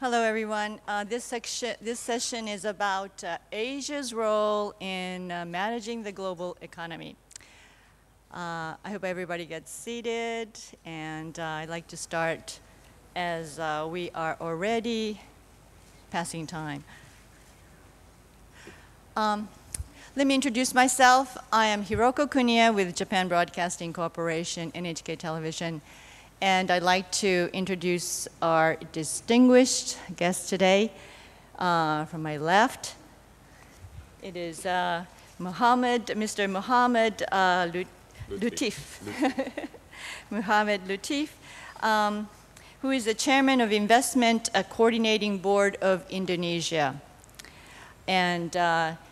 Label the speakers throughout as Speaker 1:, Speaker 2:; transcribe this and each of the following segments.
Speaker 1: Hello, everyone. This session is about Asia's role in managing the global economy. I hope everybody gets seated, and I'd like to start as we are already passing time. Let me introduce myself. I am Hiroko Kuniya with Japan Broadcasting Corporation, NHK Television. And I'd like to introduce our distinguished guest today. From my left, it is Mr. Mohammed Lutfi. Mohammed Lutfi, who is the chairman of Investment Coordinating Board of Indonesia. And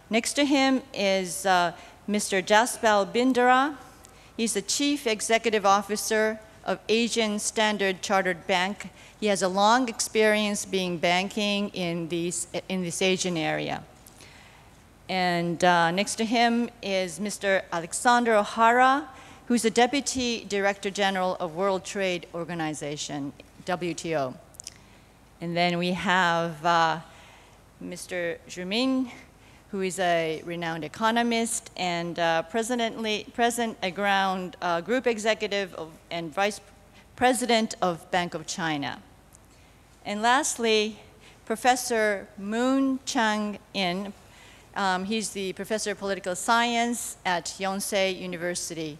Speaker 1: next to him is Mr. Jaspal Bindra. He's the chief executive officer of Asian Standard Chartered Bank. He has a long experience being banking in this Asian area. And next to him is Mr. Alejandro Jara, who's the Deputy Director General of World Trade Organization, WTO. And then we have Mr. Chung-In, who is a renowned economist and present a group executive and vice president of Bank of China. And lastly, Professor Moon Chung-In. He's the professor of political science at Yonsei University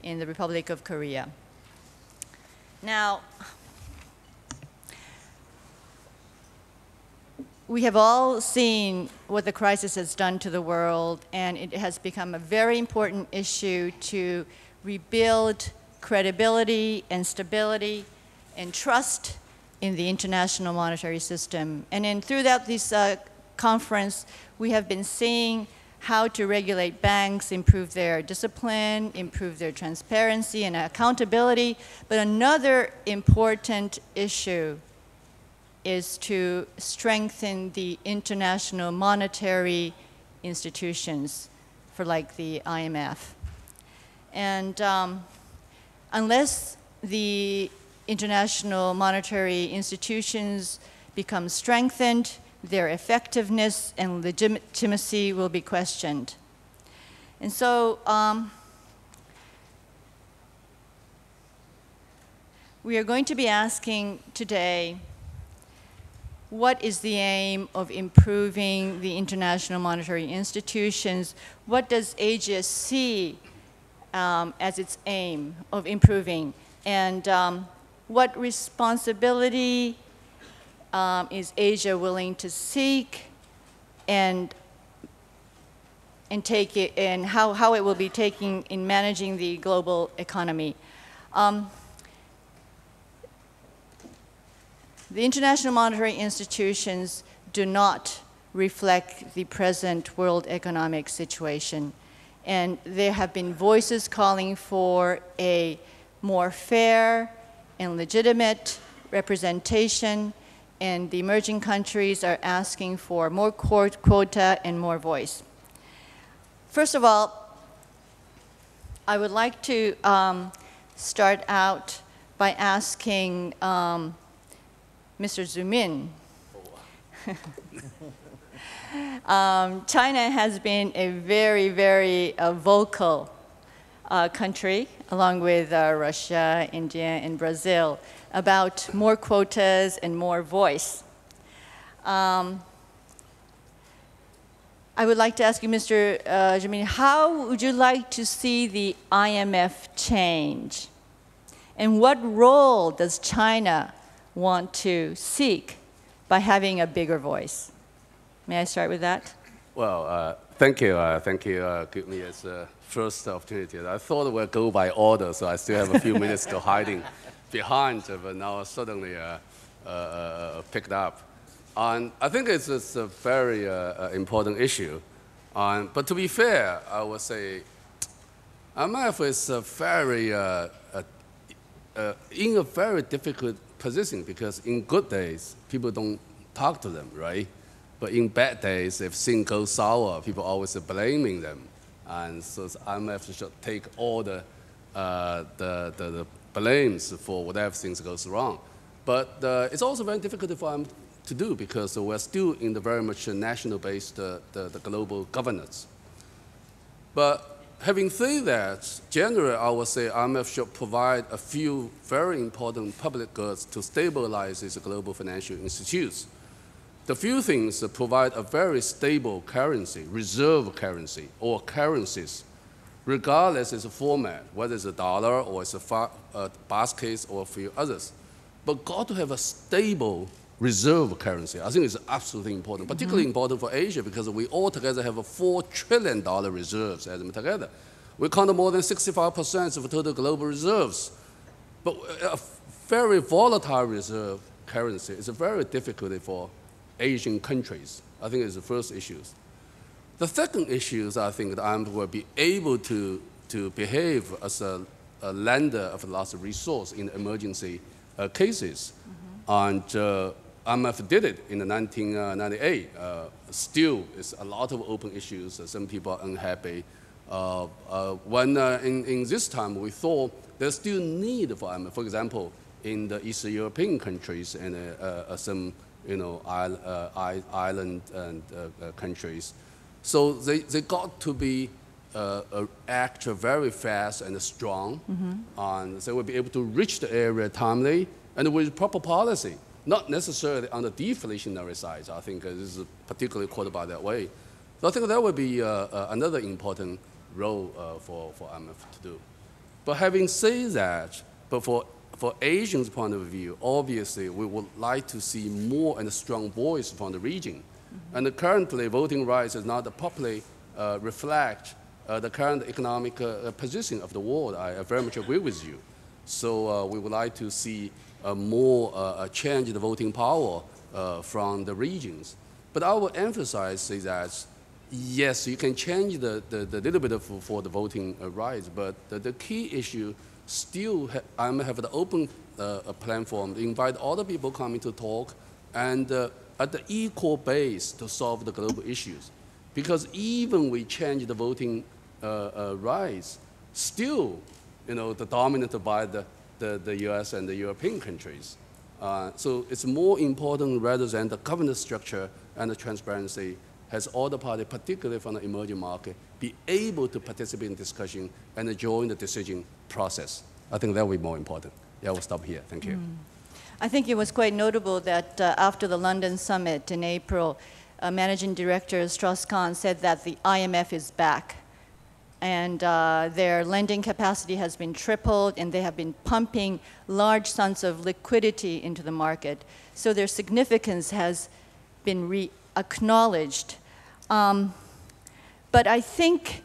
Speaker 1: in the Republic of Korea. Now, we have all seen what the crisis has done to the world, and it has become a very important issue to rebuild credibility and stability and trust in the international monetary system. And throughout this conference, we have been seeing how to regulate banks, improve their discipline, improve their transparency and accountability. But another important issue is to strengthen the international monetary institutions for like the IMF. And unless the international monetary institutions become strengthened, their effectiveness and legitimacy will be questioned. And so we are going to be asking today, what is the aim of improving the international monetary institutions? What does Asia see as its aim of improving? And what responsibility is Asia willing to seek and take it, and how it will be taking in managing the global economy? The international monetary institutions do not reflect the present world economic situation. And there have been voices calling for a more fair and legitimate representation, and the emerging countries are asking for more quota and more voice. First of all, I would like to start out by asking Mr. Chung-In. China has been a very, very vocal country, along with Russia, India, and Brazil, about more quotas and more voice. I would like to ask you, Mr. Chung-In, how would you like to see the IMF change? And what role does China want to seek by having a bigger voice? May I start with that?
Speaker 2: Well, thank you. Give me as a first opportunity. I thought we'd go by order, so I still have a few minutes to hiding behind, but now suddenly picked up. And I think it's a very important issue. But to be fair, I would say IMF is in a very difficult position, because in good days, people don't talk to them, right? But in bad days, if things go sour, people always are blaming them. And so IMF should take all the blames for whatever things goes wrong. But it's also very difficult for to do because we're still in the very much national-based the global governance. But having said that, generally I would say IMF should provide a few very important public goods to stabilize its global financial institutes. The few things provide a very stable currency, reserve currency, or currencies, regardless of its format, whether it's a dollar or it's a basket or a few others. But got to have a stable reserve currency. I think it's absolutely important, particularly important for Asia because we all together have a $4 trillion reserves as together. We count more than 65% of total global reserves. But a very volatile reserve currency is very difficult for Asian countries. I think it's the first issue. The second issue is I think that IMF will be able to behave as a lender of last resource in emergency cases. And IMF did it in 1998. Still, it's a lot of open issues. Some people are unhappy. When in this time, we thought there's still need for IMF. For example, in the East European countries and some island and countries. So they got to be act very fast and strong, and they will be able to reach the area timely and with proper policy, not necessarily on the deflationary side. I think this is particularly quoted by that way. So I think that would be another important role for IMF to do. But having said that, but for Asians' point of view, obviously we would like to see more and a strong voice from the region. And currently, voting rights does not properly reflect the current economic position of the world. I very much agree with you. So we would like to see more change in the voting power from the regions. But I will emphasize that, yes, you can change the little bit for the voting rights, but the key issue still have the open platform, invite other people coming to talk, and at the equal base to solve the global issues. Because even we change the voting rights, still, the dominant by the US and the European countries. So it's more important rather than the governance structure and the transparency has all the parties, particularly from the emerging market, be able to participate in discussion and join the decision process. I think that will be more important. Yeah, we'll stop here. Thank you.
Speaker 1: I think it was quite notable that after the London summit in April, Managing Director Strauss-Kahn said that the IMF is back. And their lending capacity has been tripled, and they have been pumping large sums of liquidity into the market. So their significance has been re-acknowledged. But I think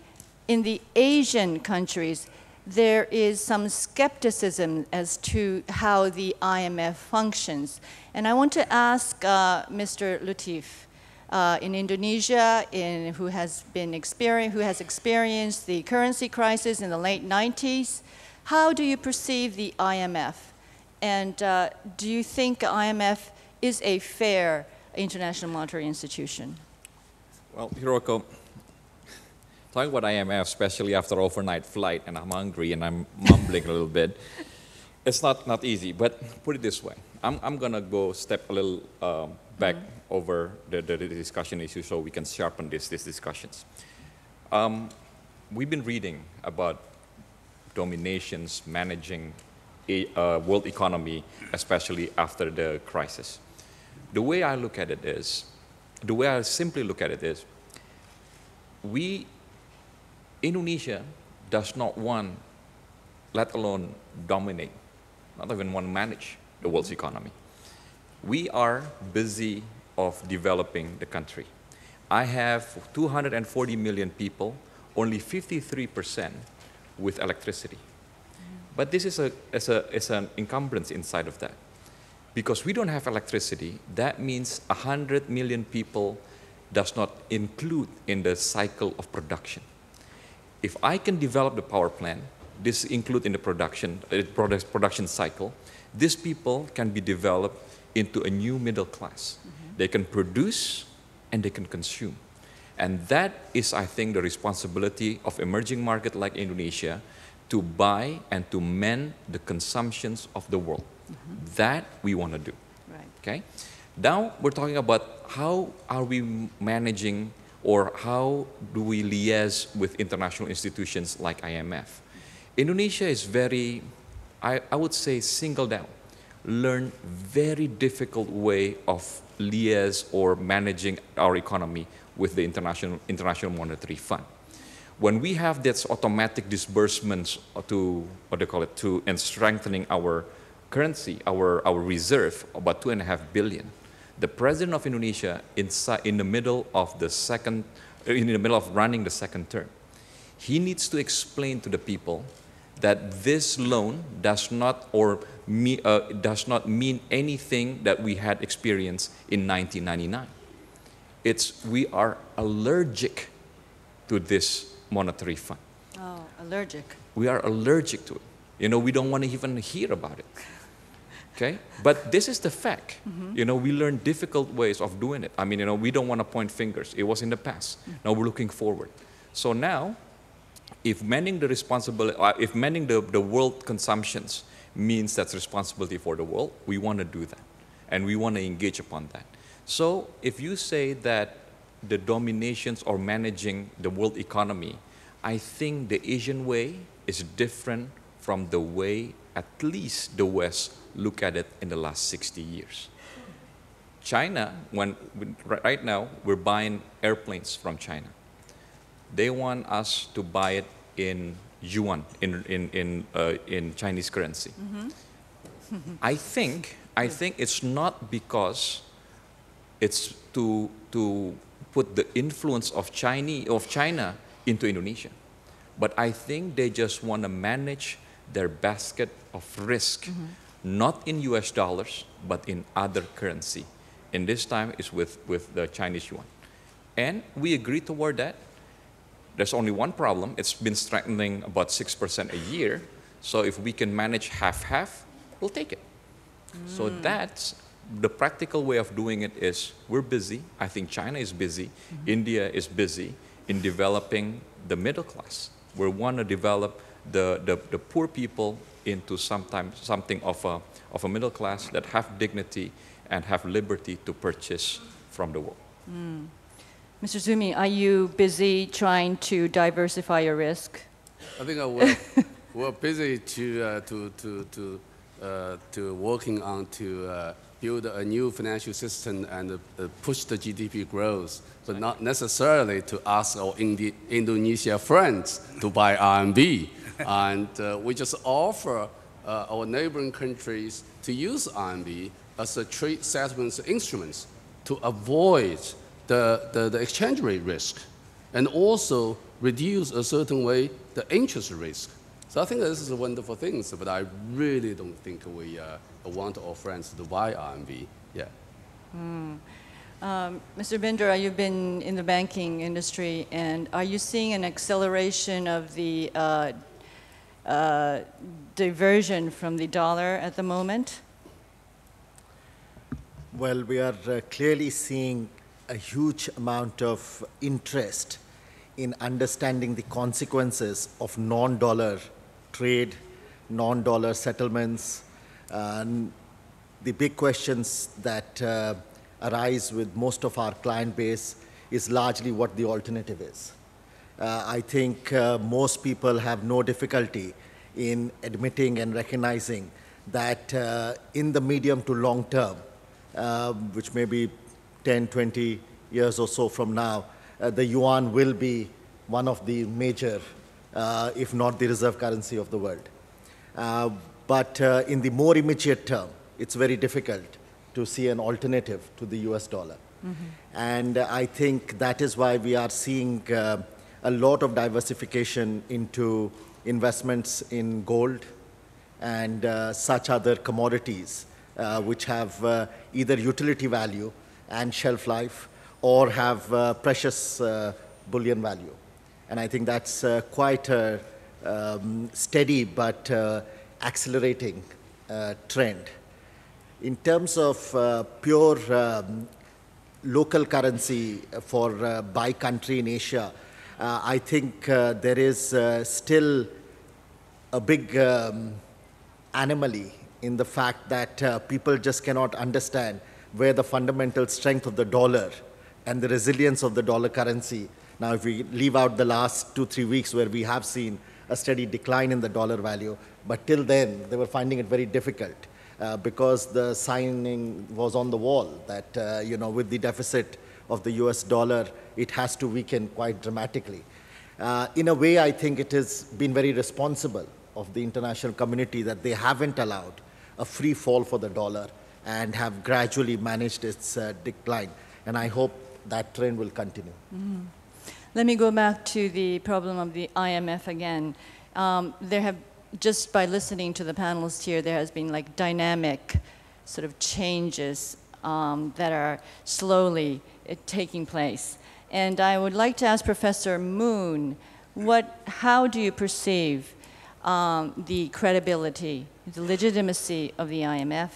Speaker 1: in the Asian countries, there is some skepticism as to how the IMF functions. And I want to ask Mr. Lutfi, in Indonesia, who has experienced the currency crisis in the late 90s, how do you perceive the IMF? And do you think IMF is a fair international monetary institution?
Speaker 3: Well, Hiroko, talking about IMF, especially after overnight flight, and I'm hungry and I'm mumbling a little bit, it's not easy. But put it this way, I'm gonna go step a little back over the discussion issue so we can sharpen these discussions. We've been reading about dominations managing a world economy, especially after the crisis. The way I look at it is, the way I simply look at it is, Indonesia does not want, let alone dominate, not even want to manage the world's economy. We are busy of developing the country. I have 240 million people, only 53% with electricity. But this is an encumbrance inside of that. Because we don't have electricity, that means 100 million people does not include in the cycle of production. If I can develop the power plant, this include in the production cycle, these people can be developed into a new middle class. They can produce and they can consume. And that is, I think, the responsibility of emerging market like Indonesia to buy and to mend the consumptions of the world. That we want to do.
Speaker 1: Right.
Speaker 3: Okay? Now we're talking about how are we managing or how do we liaise with international institutions like IMF. Indonesia is very, I would say, singled out, learn very difficult way of liaise or managing our economy with the International Monetary Fund. When we have this automatic disbursements to, what do you call it, to, and strengthening our currency, our reserve, about 2.5 billion, the president of Indonesia, in the middle of running the second term, he needs to explain to the people that this loan does not mean anything that we had experienced in 1999. We are allergic to this monetary fund.
Speaker 1: Oh, allergic.
Speaker 3: We are allergic to it. You know, we don't want to even hear about it. Okay? But this is the fact. You know, we learn difficult ways of doing it. I mean, you know, we don't want to point fingers. It was in the past. Now we're looking forward. So now, if mending the world consumptions means that's responsibility for the world, we want to do that. And we want to engage upon that. So if you say that the dominations or managing the world economy, I think the Asian way is different from the way at least the West look at it in the last 60 years. China, right now, we're buying airplanes from China. They want us to buy it in yuan, in Chinese currency. I think it's not because it's to put the influence of China into Indonesia, but I think they just want to manage their basket of risk, not in US dollars, but in other currency. And this time is with the Chinese yuan. And we agree toward that. There's only one problem. It's been strengthening about 6% a year. So if we can manage half-half, we'll take it. So that's the practical way of doing it. Is we're busy. I think China is busy. India is busy in developing the middle class. We want to develop the poor people into something of a middle class that have dignity and have liberty to purchase from the world.
Speaker 1: Mr. Zumi, are you busy trying to diversify your risk?
Speaker 2: I think we're busy to working on to build a new financial system and push the GDP growth, but not necessarily to ask our Indonesia friends to buy RMB. And we just offer our neighboring countries to use RMB as a trade settlement instruments to avoid the exchange rate risk and also reduce a certain way the interest risk. So I think this is a wonderful thing, but I really don't think we want our friends to buy RMB. Yeah.
Speaker 1: Mr. Bindra, you've been in the banking industry, and are you seeing an acceleration of the diversion from the dollar at the moment?
Speaker 4: Well, we are clearly seeing a huge amount of interest in understanding the consequences of non-dollar trade, non-dollar settlements. The big questions that arise with most of our client base is largely what the alternative is. I think most people have no difficulty in admitting and recognizing that in the medium to long term, which may be 10, 20 years or so from now, the yuan will be one of the major, if not the reserve currency of the world. But in the more immediate term, it's very difficult to see an alternative to the US dollar. And I think that is why we are seeing a lot of diversification into investments in gold and such other commodities which have either utility value and shelf life or have precious bullion value. And I think that's quite a steady but accelerating trend. In terms of pure local currency for by country in Asia, I think there is still a big anomaly in the fact that people just cannot understand where the fundamental strength of the dollar and the resilience of the dollar currency. Now, if we leave out the last 2-3 weeks where we have seen a steady decline in the dollar value, but till then, they were finding it very difficult because the signing was on the wall that, with the deficit of the US dollar, it has to weaken quite dramatically. In a way, I think it has been very responsible of the international community that they haven't allowed a free fall for the dollar and have gradually managed its decline. And I hope that trend will continue.
Speaker 1: Mm-hmm. Let me go back to the problem of the IMF again. There have, just by listening to the panelists here, there has been like dynamic sort of changes that are slowly taking place. And I would like to ask Professor Moon, how do you perceive the credibility, the legitimacy of the IMF,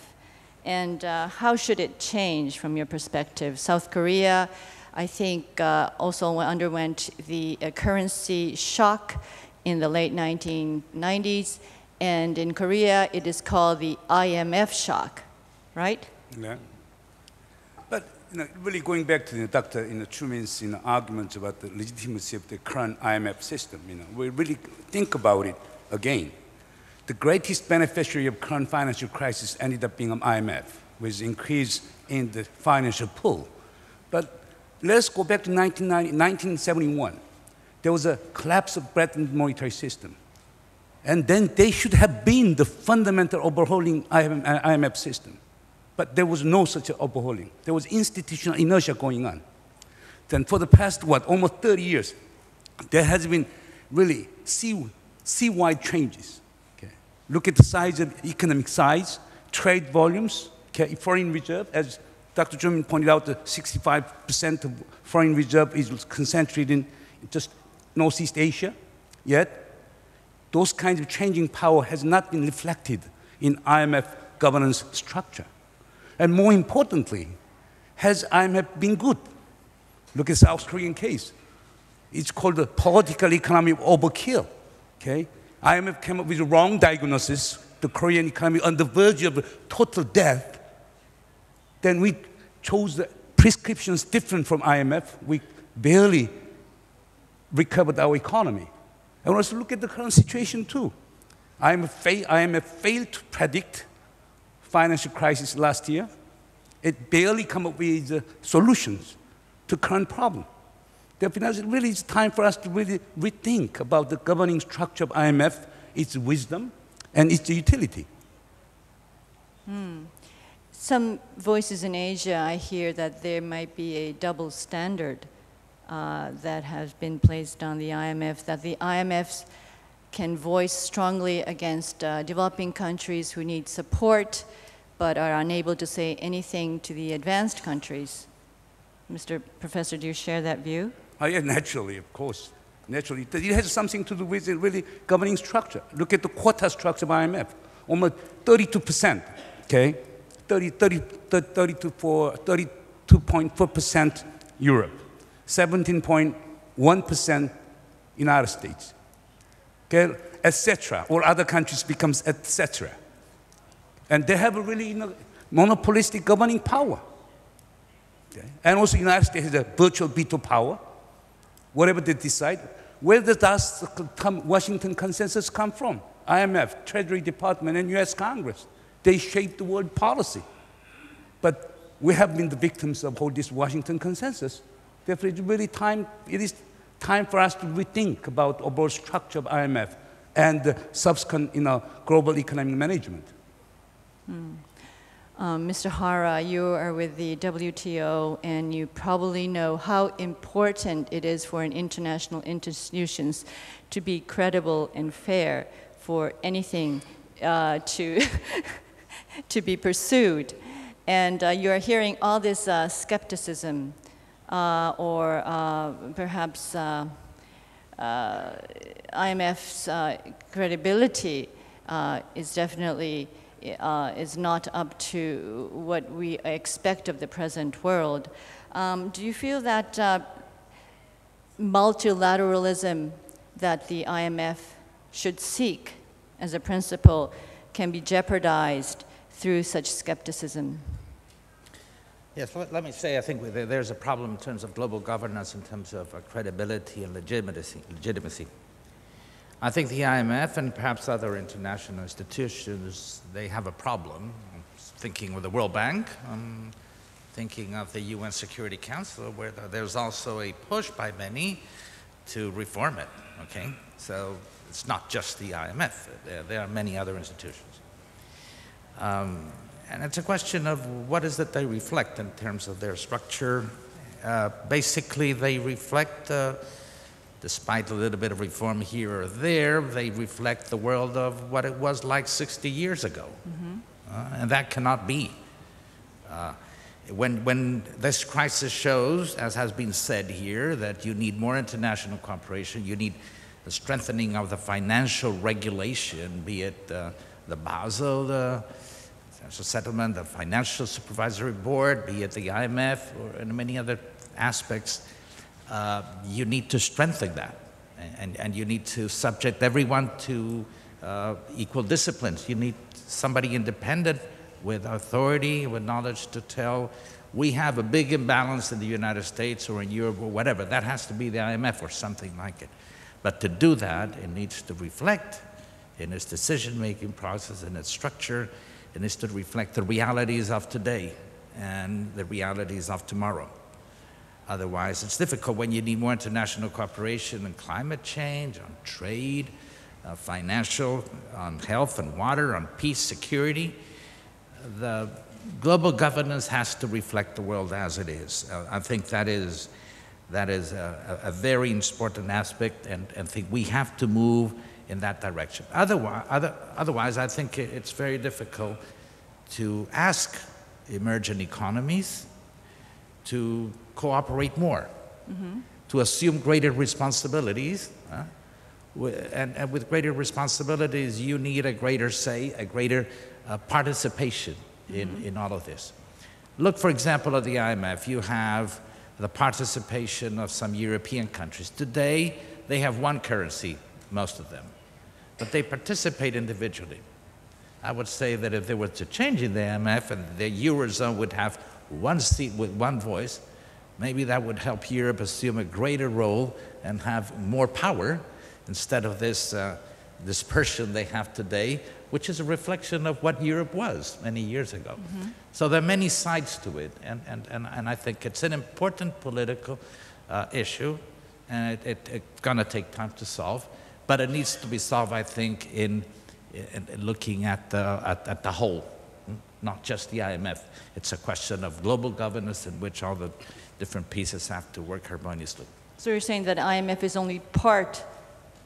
Speaker 1: and how should it change from your perspective? South Korea, I think, also underwent the currency shock in the late 1990s, and in Korea, it is called the IMF shock, right?
Speaker 5: Yeah. But really going back to Dr. Chung-In's argument about the legitimacy of the current IMF system, we really think about it again. The greatest beneficiary of current financial crisis ended up being IMF, with increase in the financial pool. But let's go back to 1971. There was a collapse of Bretton monetary system. And then they should have been the fundamental overhauling IMF system. But there was no such overhauling. There was institutional inertia going on. Then for the past, almost 30 years, there has been really sea-wide changes. Okay? Look at the size of economic size, trade volumes, okay? Foreign reserve, as Dr. Chung-In pointed out, 65% of foreign reserve is concentrated in just Northeast Asia. Yet, those kinds of changing power has not been reflected in IMF governance structure. And more importantly, has IMF been good? Look at the South Korean case. It's called the political economy of overkill. Okay? IMF came up with a wrong diagnosis, the Korean economy on the verge of total death. Then we chose the prescriptions different from IMF. We barely recovered our economy. And also look at the current situation too. IMF failed to predict financial crisis last year. It barely came up with solutions to current problem. Therefore, it really is time for us to really rethink about the governing structure of IMF, its wisdom, and its utility.
Speaker 1: Some voices in Asia, I hear that there might be a double standard that has been placed on the IMF, that the IMF can voice strongly against developing countries who need support, but are unable to say anything to the advanced countries. Mr. Professor, do you share that view?
Speaker 5: Oh, yeah, naturally, of course. Naturally. It has something to do with the really governing structure. Look at the quota structure of IMF. Almost 32%, okay? 32.4% Europe, 17.1% United States, okay, etc. Or other countries becomes etc. And they have a really monopolistic governing power. Okay? And also the United States has a virtual veto power. Whatever they decide, where does the Washington consensus come from? IMF, Treasury Department, and US Congress. They shape the world policy. But we have been the victims of all this Washington consensus. Therefore, it is time for us to rethink about the overall structure of IMF and the subsequent global economic management.
Speaker 1: Mr. Jara, you are with the WTO, and you probably know how important it is for an international institutions to be credible and fair for anything to be pursued. And you are hearing all this skepticism or perhaps IMF's credibility is definitely is not up to what we expect of the present world. Do you feel that multilateralism that the IMF should seek as a principle can be jeopardized through such skepticism?
Speaker 6: Yes, let me say, I think there's a problem in terms of global governance, in terms of credibility and legitimacy. I think the IMF and perhaps other international institutions, they have a problem. I'm thinking of the World Bank, I'm thinking of the UN Security Council, where there's also a push by many to reform it, okay? So it's not just the IMF, there are many other institutions. And it's a question of what is it they reflect in terms of their structure. Basically, they reflect, despite a little bit of reform here or there, they reflect the world of what it was like 60 years ago. And that cannot be. When this crisis shows, as has been said here, that you need more international cooperation, you need the strengthening of the financial regulation, be it the Basel, the Financial Settlement, the Financial Supervisory Board, be it the IMF, or in many other aspects, you need to strengthen that. And you need to subject everyone to equal disciplines. You need somebody independent with authority, with knowledge to tell, we have a big imbalance in the United States or in Europe or whatever. That has to be the IMF or something like it. But to do that, it needs to reflect in its decision-making process, in its structure. It needs to reflect the realities of today and the realities of tomorrow. Otherwise, it's difficult when you need more international cooperation on climate change, on trade, financial, on health and water, on peace, security. The global governance has to reflect the world as it is. I think that is a very important aspect, and I think we have to move in that direction. Otherwise, I think it's very difficult to ask emerging economies to cooperate more, to assume greater responsibilities. And with greater responsibilities, you need a greater say, a greater participation in all of this. Look, for example, at the IMF. You have the participation of some European countries. Today, they have one currency, most of them, but they participate individually. I would say that if they were to change in the IMF and the Eurozone would have one seat with one voice, maybe that would help Europe assume a greater role and have more power instead of this dispersion they have today, which is a reflection of what Europe was many years ago. So there are many sides to it, and I think it's an important political issue, and it's going to take time to solve, but it needs to be solved, I think, in looking at the whole, not just the IMF. It's a question of global governance in which all the different pieces have to work harmoniously.
Speaker 1: So you're saying that IMF is only part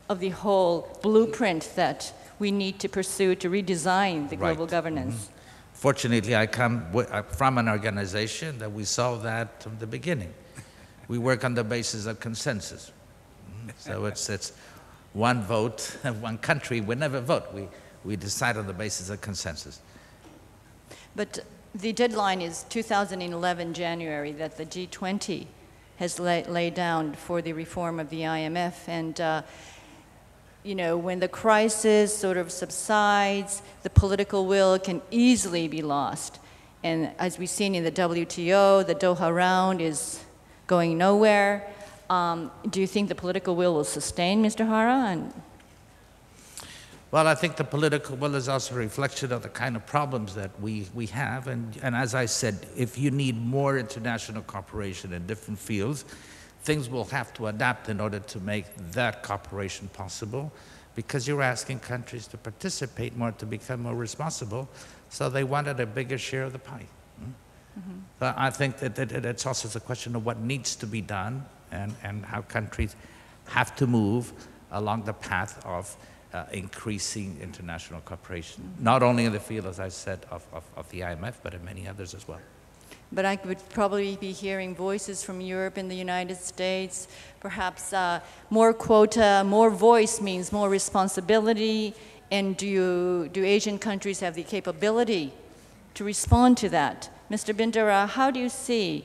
Speaker 1: of the whole blueprint that we need to pursue to redesign the global governance.
Speaker 6: Fortunately, I come from an organization that we saw that from the beginning. We work on the basis of consensus. So it's one vote, one country, we never vote. We decide on the basis of consensus.
Speaker 1: But the deadline is 2011 January that the G20 has laid down for the reform of the IMF. And you know, when the crisis sort of subsides, the political will can easily be lost. And as we've seen in the WTO, the Doha round is going nowhere. Do you think the political will sustain, Mr. Jara?
Speaker 6: Well, I think the political will is also a reflection of the kind of problems that we have. And as I said, if you need more international cooperation in different fields, things will have to adapt in order to make that cooperation possible, because you're asking countries to participate more, to become more responsible, so they wanted a bigger share of the pie. But I think that it's also a question of what needs to be done and how countries have to move along the path of increasing international cooperation, not only in the field, as I said, of the IMF, but in many others as well.
Speaker 1: But I would probably be hearing voices from Europe and the United States. Perhaps more quota, more voice means more responsibility. And do Asian countries have the capability to respond to that? Mr. Bindra, how do you see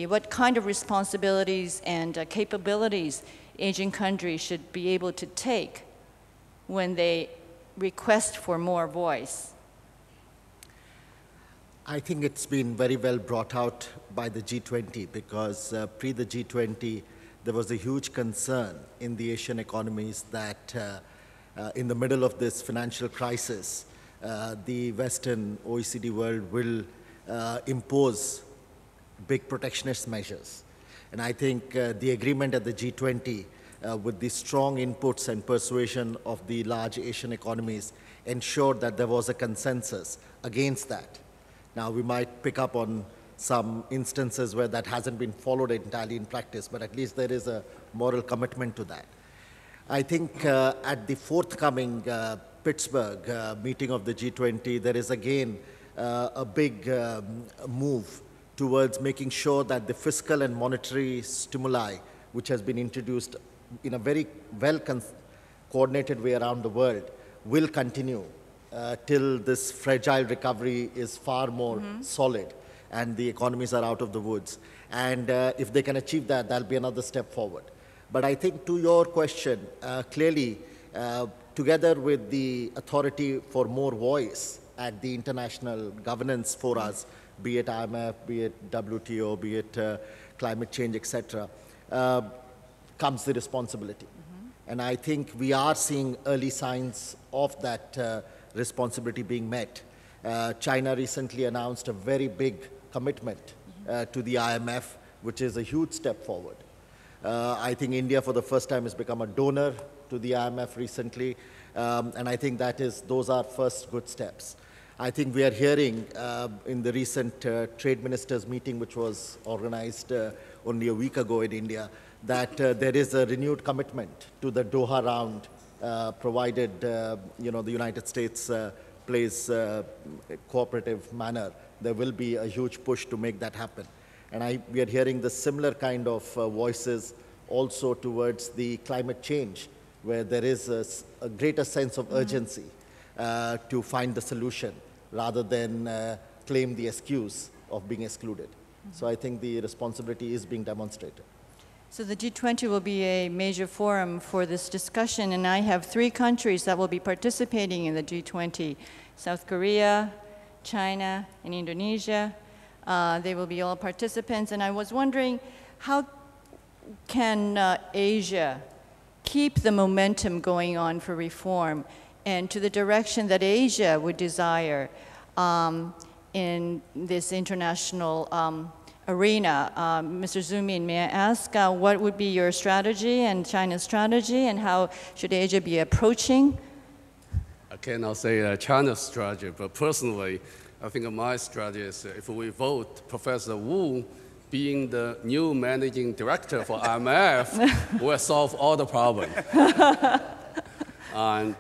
Speaker 1: what kind of responsibilities and capabilities Asian countries should be able to take when they request for more voice?
Speaker 4: I think it's been very well brought out by the G20 because pre the G20, there was a huge concern in the Asian economies that in the middle of this financial crisis, the Western OECD world will impose big protectionist measures. And I think the agreement at the G20 with the strong inputs and persuasion of the large Asian economies ensured that there was a consensus against that. Now, we might pick up on some instances where that hasn't been followed entirely in practice, but at least there is a moral commitment to that. I think at the forthcoming Pittsburgh meeting of the G20, there is again a big move towards making sure that the fiscal and monetary stimuli, which has been introduced in a very well coordinated way around the world, will continue till this fragile recovery is far more solid and the economies are out of the woods. And if they can achieve that, that'll be another step forward. But I think to your question, clearly, together with the authority for more voice at the international governance for us, be it IMF, be it WTO, be it climate change, etc., comes the responsibility. And I think we are seeing early signs of that responsibility being met. China recently announced a very big commitment to the IMF, which is a huge step forward. I think India, for the first time, has become a donor to the IMF recently, and I think those are first good steps. I think we are hearing in the recent trade ministers meeting, which was organized only a week ago in India, that there is a renewed commitment to the Doha round, provided the United States plays a cooperative manner. There will be a huge push to make that happen. And we are hearing the similar kind of voices also towards the climate change, where there is a greater sense of urgency to find the solution rather than claim the excuse of being excluded. So I think the responsibility is being demonstrated.
Speaker 1: So the G20 will be a major forum for this discussion, and I have 3 countries that will be participating in the G20: South Korea, China, and Indonesia. They will be all participants, and I was wondering, how can Asia keep the momentum going on for reform and to the direction that Asia would desire in this international arena? Mr. Zhu-Min, may I ask what would be your strategy and China's strategy, and how should Asia be approaching?
Speaker 2: I cannot say China's strategy, but personally, I think my strategy is if we vote Professor Wu being the new managing director for IMF, we'll solve all the problems. And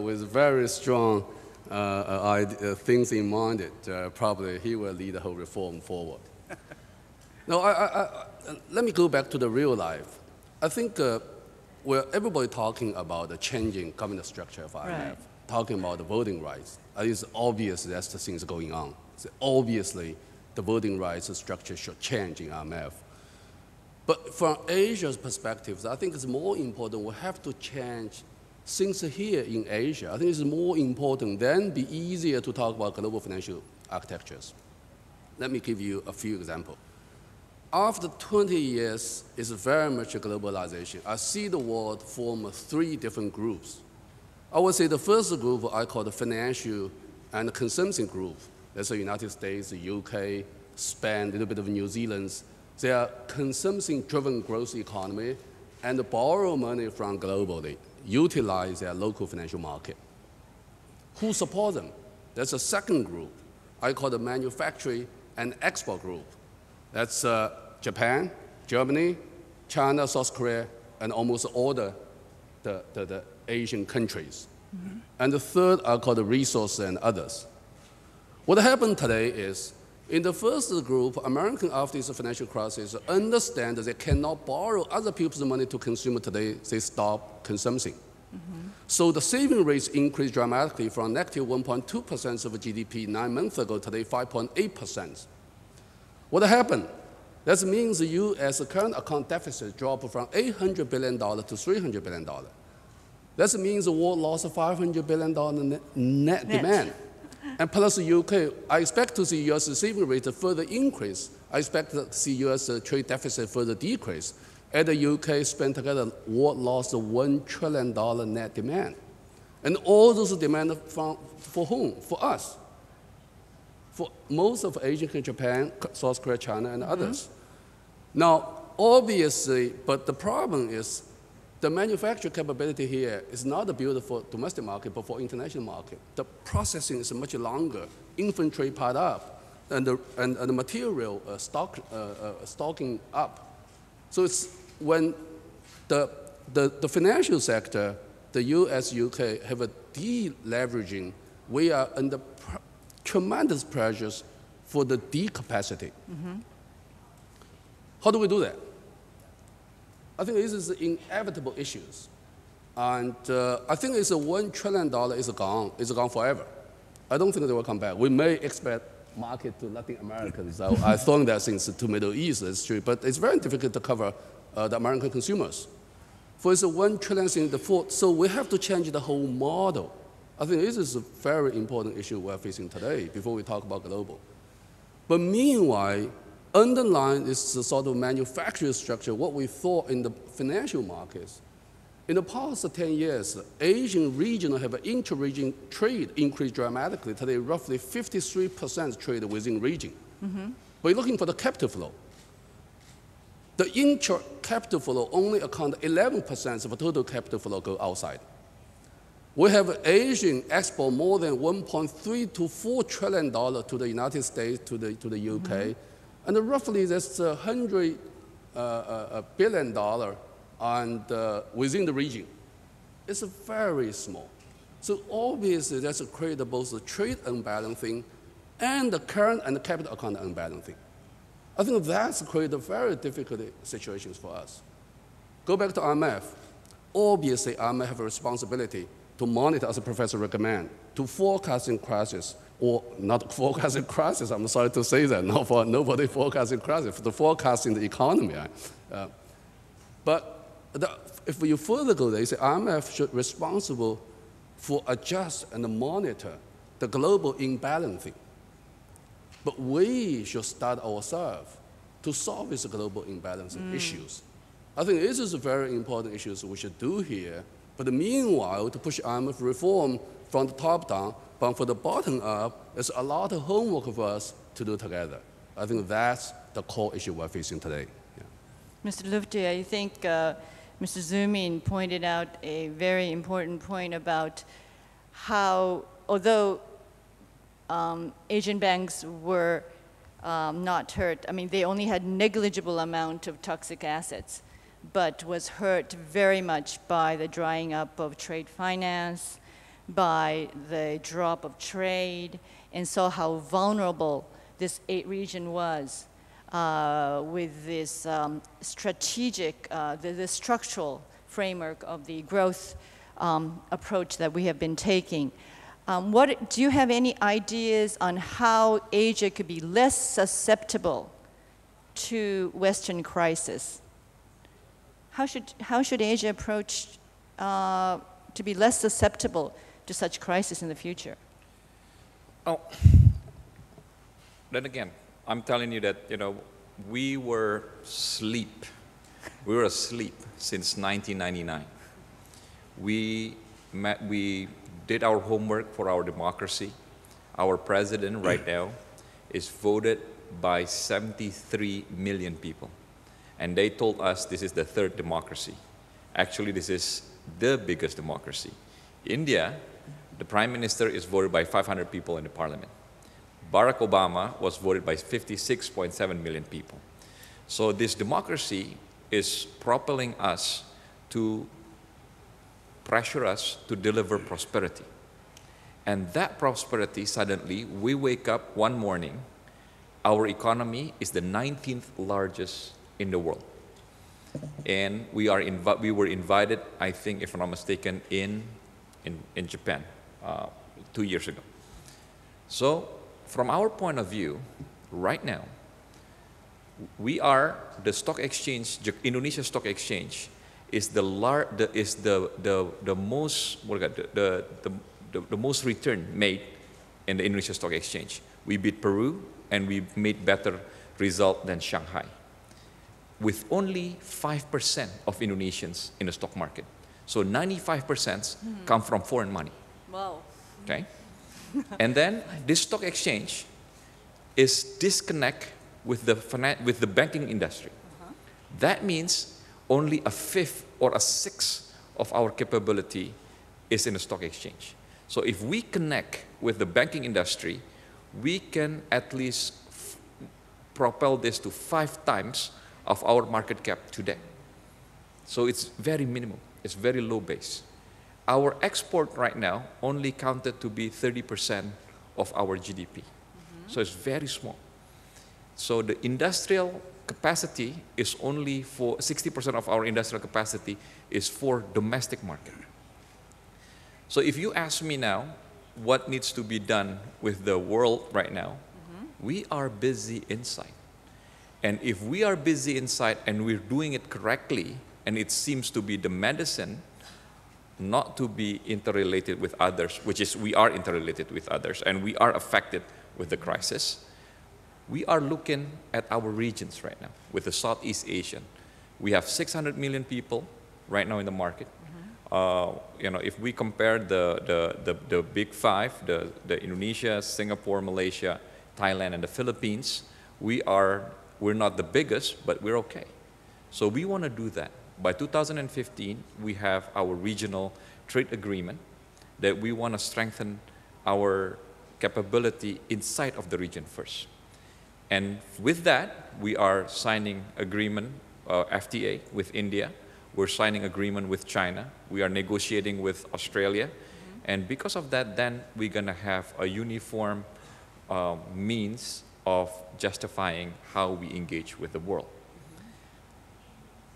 Speaker 2: with very strong things in mind, probably he will lead the whole reform forward. Now, let me go back to the real life. I think where everybody talking about the changing government structure of IMF, right, talking about the voting rights, it's obvious that's the things going on. So obviously, the voting rights structure should change in IMF. But from Asia's perspective, I think it's more important we have to change things here in Asia. I think it's more important than be easier to talk about global financial architectures. Let me give you a few examples. After 20 years, it's very much a globalization. I see the world form 3 different groups. I would say the first group I call the financial and consumption group. That's the United States, the UK, Spain, a little bit of New Zealand. They are consumption-driven growth economy and borrow money from globally, utilize their local financial market. Who support them? That's the second group. I call the manufacturing and export group. That's Japan, Germany, China, South Korea, and almost all the Asian countries. Mm-hmm. And the third I call the resources and others. What happened today is, in the first group, Americans after this financial crisis understand that they cannot borrow other people's money to consume today, they stop consuming. Mm-hmm. So the saving rates increased dramatically from negative 1.2% of GDP 9 months ago, today 5.8%. What happened? That means the U.S. current account deficit dropped from $800 billion to $300 billion. That means the world lost $500 billion net demand. And plus the UK, I expect to see US receiving rate further increase. I expect to see US trade deficit further decrease. And the UK spent together what lost $1 trillion net demand. And all those demand for whom? For us. For most of Asia, Japan, South Korea, China, and others. Now, obviously, but the problem is the manufacturing capability here is not built for domestic market, but for international market. The processing is much longer, inventory piled up, and the material stocking up. So it's when the financial sector, the US, UK have a deleveraging, we are under tremendous pressures for the decapacity. How do we do that? I think this is inevitable issues. And I think it's $1 trillion is gone. It's gone forever. I don't think they will come back. We may expect market to Latin Americans. I thought that since to Middle East, it's true. But it's very difficult to cover the American consumers. For it's a $1 trillion in default, so we have to change the whole model. I think this is a very important issue we're facing today before we talk about global. But meanwhile, underlying is the sort of manufacturing structure, what we thought in the financial markets. In the past 10 years, Asian region have an inter-region trade increased dramatically. Today, roughly 53% trade within region. But you're looking for the capital flow. The inter-capital flow only account 11% of the total capital flow go outside. We have Asian export more than $1.3 to $4 trillion to the United States, to the UK. And roughly that's $100 billion within the region. It's very small. So obviously that's created both the trade unbalancing and the current and the capital account unbalancing. I think that's created very difficult situations for us. Go back to IMF. Obviously IMF have a responsibility to monitor, as the professor recommend, to forecasting crisis, or not forecasting crisis, I'm sorry to say that, nobody forecasting crisis, to forecasting the economy. But if you further go there, you say IMF should be responsible for adjust and monitor the global imbalancing. But we should start ourselves to solve these global imbalancing issues. I think this is a very important issue we should do here. But meanwhile, to push IMF reform from the top down, but for the bottom up, there's a lot of homework for us to do together. I think that's the core issue we're facing today. Yeah.
Speaker 1: Mr. Lutfi, I think Mr. Chung-In pointed out a very important point about how, although Asian banks were not hurt, I mean, they only had negligible amount of toxic assets, but was hurt very much by the drying up of trade finance, by the drop of trade, and saw how vulnerable this region was with this strategic, the structural framework of the growth approach that we have been taking. Do you have any ideas on how Asia could be less susceptible to Western crisis? How should Asia approach to be less susceptible to such crisis in the future?
Speaker 3: Oh, then again, I'm telling you that, we were asleep. We were asleep since 1999. We did our homework for our democracy. Our president right now is voted by 73 million people. And they told us this is the third democracy. Actually, this is the biggest democracy. India, the prime minister is voted by 500 people in the parliament. Barack Obama was voted by 56.7 million people. So this democracy is propelling us to pressure us to deliver prosperity. And that prosperity, suddenly, we wake up one morning, our economy is the 19th largest in the world. And we were invited, I think, if I'm not mistaken, in Japan 2 years ago. So from our point of view, right now, we are the stock exchange, Indonesia Stock Exchange is the most return made in the Indonesia Stock Exchange. We beat Peru, and we made better result than Shanghai, with only 5% of Indonesians in the stock market. So 95% come from foreign money.
Speaker 1: Wow.
Speaker 3: Okay? And then this stock exchange is disconnect with the banking industry. That means only a fifth or a sixth of our capability is in the stock exchange. So if we connect with the banking industry, we can at least propel this to 5 times of our market cap today. So it's very minimal. It's very low base. Our export right now only counted to be 30% of our GDP. So it's very small. So the industrial capacity is only for 60% of our industrial capacity is for domestic market. So if you ask me now what needs to be done with the world right now, we are busy inside. And if we are busy inside and we're doing it correctly, and it seems to be the medicine not to be interrelated with others, which is we are interrelated with others, and we are affected with the crisis, we are looking at our regions right now with the Southeast Asian. We have 600 million people right now in the market. You know, if we compare the big five, the Indonesia, Singapore, Malaysia, Thailand, and the Philippines, we're not the biggest, but we're okay. So we want to do that. By 2015, we have our regional trade agreement that we want to strengthen our capability inside of the region first. And with that, we are signing agreement, FTA with India. We're signing agreement with China. We are negotiating with Australia. And because of that, then we're going to have a uniform means of justifying how we engage with the world.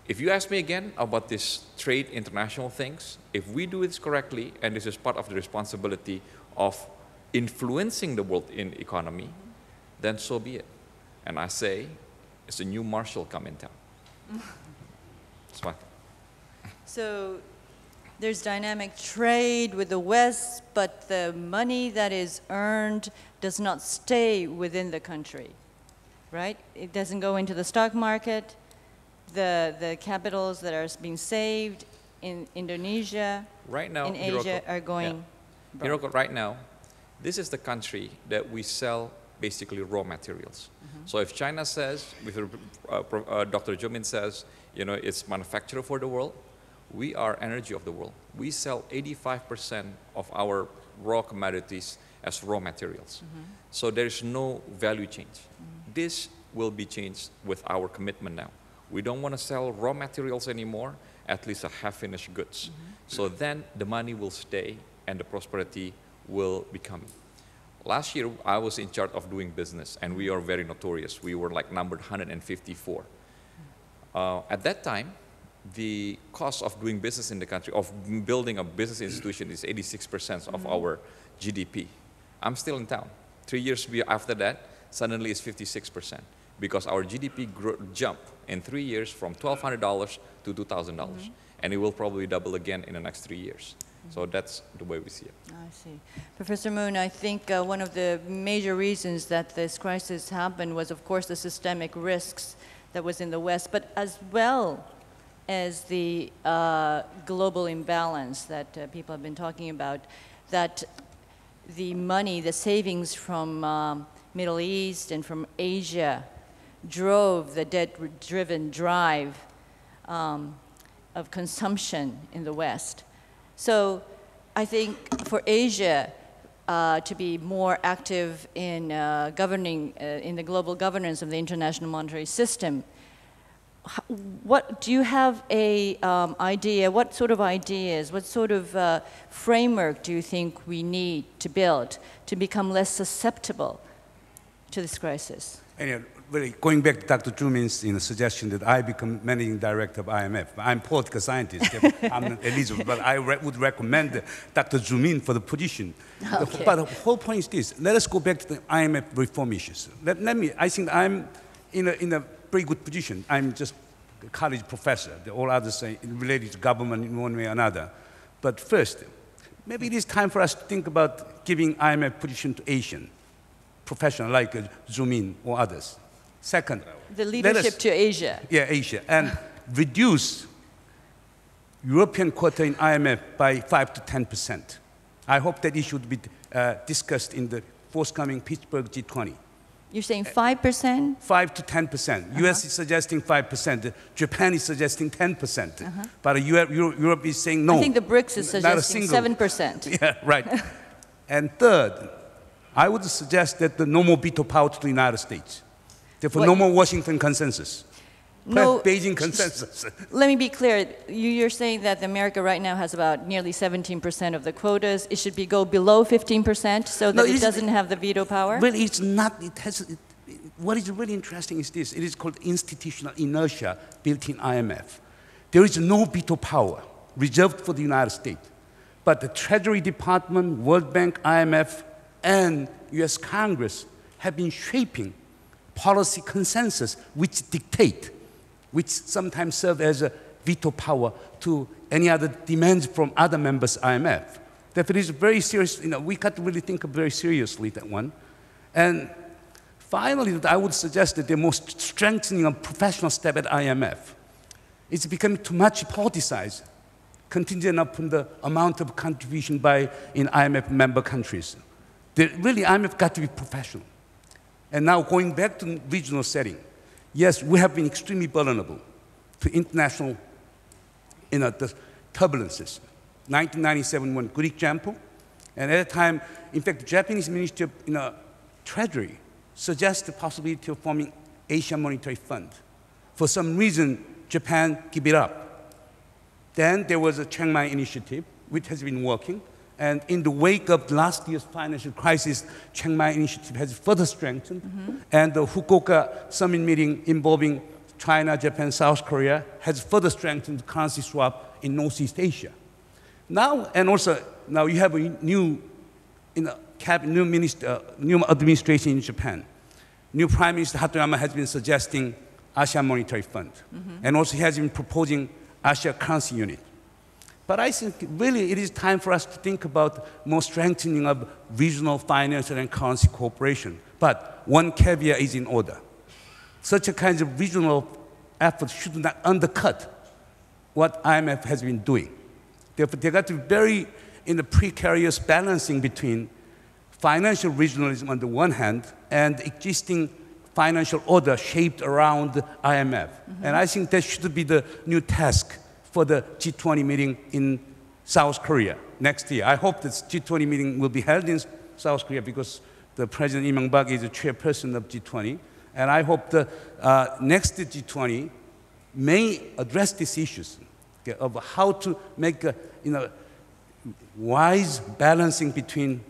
Speaker 3: If you ask me again about this trade international things, if we do this correctly, and this is part of the responsibility of influencing the world in economy, then so be it. And I say, it's a new Marshall come in town. That's what.
Speaker 1: So there's dynamic trade with the West, but the money that is earned does not stay within the country, right? It doesn't go into the stock market. The capitals that are being saved in Indonesia,
Speaker 3: right now,
Speaker 1: in Asia, are going.
Speaker 3: Yeah. Hiroko, right now, this is the country that we sell basically raw materials. So if China says, with Dr. Chung-In says, you know, it's manufacturer for the world, we are energy of the world. We sell 85% of our raw commodities as raw materials. So there is no value change. This will be changed with our commitment now. We don't want to sell raw materials anymore, at least a half-finished goods. So then the money will stay and the prosperity will be coming. Last year, I was in charge of doing business, and we are very notorious. We were like numbered 154. At that time, the cost of doing business in the country, of building a business institution, is 86% of our GDP. I'm still in town. 3 years after that, suddenly it's 56%. Because our GDP jumped in 3 years from $1,200 to $2,000. And it will probably double again in the next 3 years. So that's the way we see it.
Speaker 1: I see. Professor Moon, I think one of the major reasons that this crisis happened was, of course, the systemic risks that was in the West, but as well as the global imbalance that people have been talking about, that the money, the savings from Middle East and from Asia drove the debt-driven drive of consumption in the West. So I think for Asia to be more active in governing, in the global governance of the international monetary system, what do you have a idea, what sort of ideas, what sort of framework do you think we need to build to become less susceptible to this crisis?
Speaker 5: Anyway, really, going back to Dr. Chung-In's suggestion that I become managing director of IMF. I'm a political scientist. I'm not Elizabeth, but I would recommend Dr. Chung-In for the position.
Speaker 1: Okay.
Speaker 5: But the whole point is this. Let us go back to the IMF reform issues. I think I'm in a very good position. I'm just a college professor. All others are related to government in one way or another. But first, maybe it is time for us to think about giving IMF position to Asian professionals like Chung-In or others. Second,
Speaker 1: The leadership to Asia.
Speaker 5: yeah, Asia, and reduce European quota in IMF by 5 to 10%. I hope that issue would be discussed in the forthcoming Pittsburgh G20.
Speaker 1: You're saying 5%?
Speaker 5: 5 to 10%. US is suggesting 5%. Japan is suggesting 10%. But Europe is saying no.
Speaker 1: I think the BRICS is
Speaker 5: not a
Speaker 1: suggesting
Speaker 5: single.
Speaker 1: 7%.
Speaker 5: Yeah, right. And third, I would suggest that the no more veto power to the United States. Therefore,
Speaker 1: What-
Speaker 5: no more Washington consensus.
Speaker 1: No,
Speaker 5: Beijing consensus.
Speaker 1: let me be clear. You're saying that America right now has about nearly 17% of the quotas. It should go below 15% so that it doesn't have the veto power?
Speaker 5: Well, it's not. What is really interesting is this. It is called institutional inertia built in IMF. There is no veto power reserved for the United States. But the Treasury Department, World Bank, IMF, and US Congress have been shaping policy consensus which dictate, which sometimes serve as a veto power to any other demands from other members IMF. Therefore, it is very serious. We got to really think very seriously that one. And finally, I would suggest that the most strengthening of professional step at IMF is becoming too much politicized, contingent upon the amount of contribution in IMF member countries. Really, IMF got to be professional. And now going back to regional setting, yes, we have been extremely vulnerable to international the turbulences. 1997 was a good example. And at that time, in fact, the Japanese Ministry of Treasury suggested the possibility of forming Asian Monetary Fund. For some reason, Japan gave it up. Then there was a Chiang Mai initiative, which has been working. And in the wake of last year's financial crisis, Chiang Mai initiative has further strengthened. And the Fukuoka summit meeting involving China, Japan, South Korea has further strengthened currency swap in Northeast Asia. Now, and also, now you have a new administration in Japan. New Prime Minister Hatoyama has been suggesting Asian Monetary Fund. And also he has been proposing Asia Currency Unit. But I think really it is time for us to think about more strengthening of regional financial and currency cooperation. But one caveat is in order. Such a kind of regional effort should not undercut what IMF has been doing. Therefore, they got to be very in the precarious balancing between financial regionalism on the one hand and existing financial order shaped around IMF. And I think that should be the new task for the G20 meeting in South Korea next year. I hope this G20 meeting will be held in South Korea because the President Lee Myung-bak is the chairperson of G20. And I hope the next G20 may address these issues of how to make a wise balancing between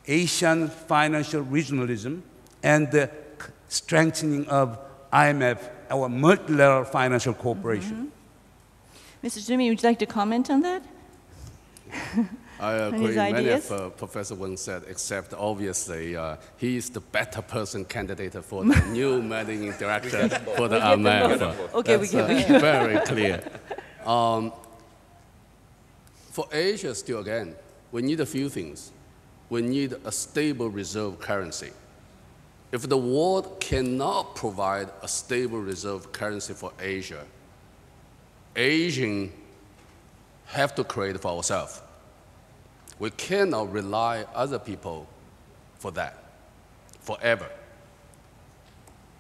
Speaker 5: Asian financial regionalism and the strengthening of IMF, our multilateral financial cooperation.
Speaker 1: Mr. Jimmy, would you like to comment on that?
Speaker 2: I agree.
Speaker 1: his
Speaker 2: Many
Speaker 1: ideas?
Speaker 2: of Professor Wen said, except obviously he is the better person candidate for the new managing director for the IMF.
Speaker 1: Okay, we give it.
Speaker 2: Very clear. For Asia, still again, we need a few things. We need a stable reserve currency. If the world cannot provide a stable reserve currency for Asia, Asians have to create for ourselves. We cannot rely on other people for that forever.